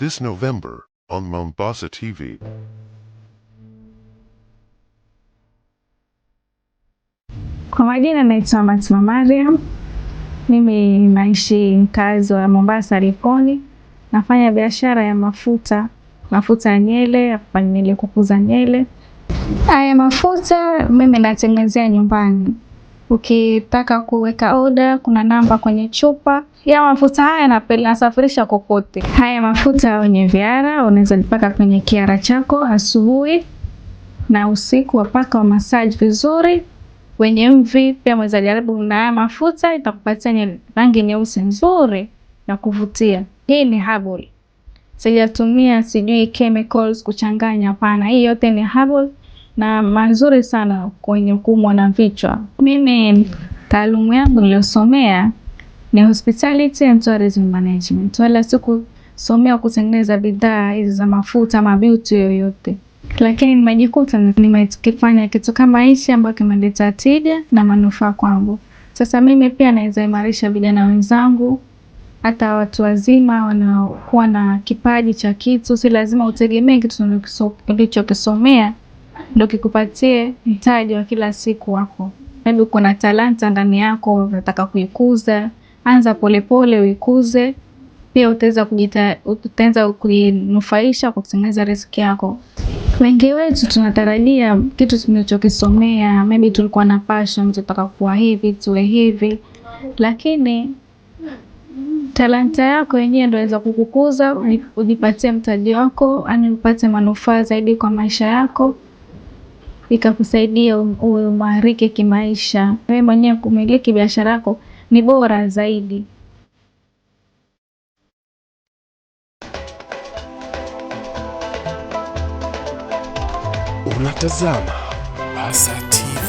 this November on Mombasa TV. Kwa majina naitwa Matima Mariam. Mimi naishi mkazi wa Mombasa Likoni. Nafanya biashara ya mafuta ya nywele, nywele kukuza nywele. Haya mafuta mimi natengenezea nyumbani. Ukitaka kuweka order, kuna namba kwenye chupa. Ya mafuta haya nasafirisha kokote. Haya mafuta wenye viara, unaweza nipaka kwenye kiara chako asubuhi na usiku, wapaka wa massage vizuri. Wenye mvi pia mweza jaribu na haya mafuta, itakupatia rangi nyeusi nzuri ya kuvutia. Hii ni herbal. Sijatumia sijui chemicals kuchanganya, hapana. Hii yote ni herbal na mazuri sana kwenye kuumwa na vichwa. Mimi taaluma yangu niliyosomea ni hospitality and tourism management. Wala sikusomea kutengeneza bidhaa hizi za mafuta ama beauty yoyote. Lakini nimejikuta nimekifanya kitu kama hichi ambacho kimeleta tija na manufaa kwangu. Sasa mimi pia naweza imarisha vijana wenzangu, hata watu wazima wanaokuwa na kipaji cha kitu. Si lazima utegemee kitu ulichokisomea ndio kikupatie mtaji wa kila siku wako. Maybe kuna talanta ndani yako unataka kuikuza, anza polepole uikuze. Pia utaanza kujinufaisha kwa kutengeneza riziki yako. Wengi wetu tunatarajia kitu tulichokisomea, maybe tulikuwa na passion, tunataka kuwa hivi, tuwe hivi. Lakini talanta yako yenyewe ndio inaweza kukukuza, ujipatie mtaji wako, yani upate manufaa zaidi kwa maisha yako, ikakusaidia uimarike kimaisha. Wewe mwenyewe kumiliki biashara yako ni bora zaidi. Unatazama Mombasa TV,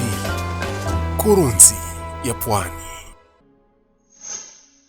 kurunzi ya Pwani.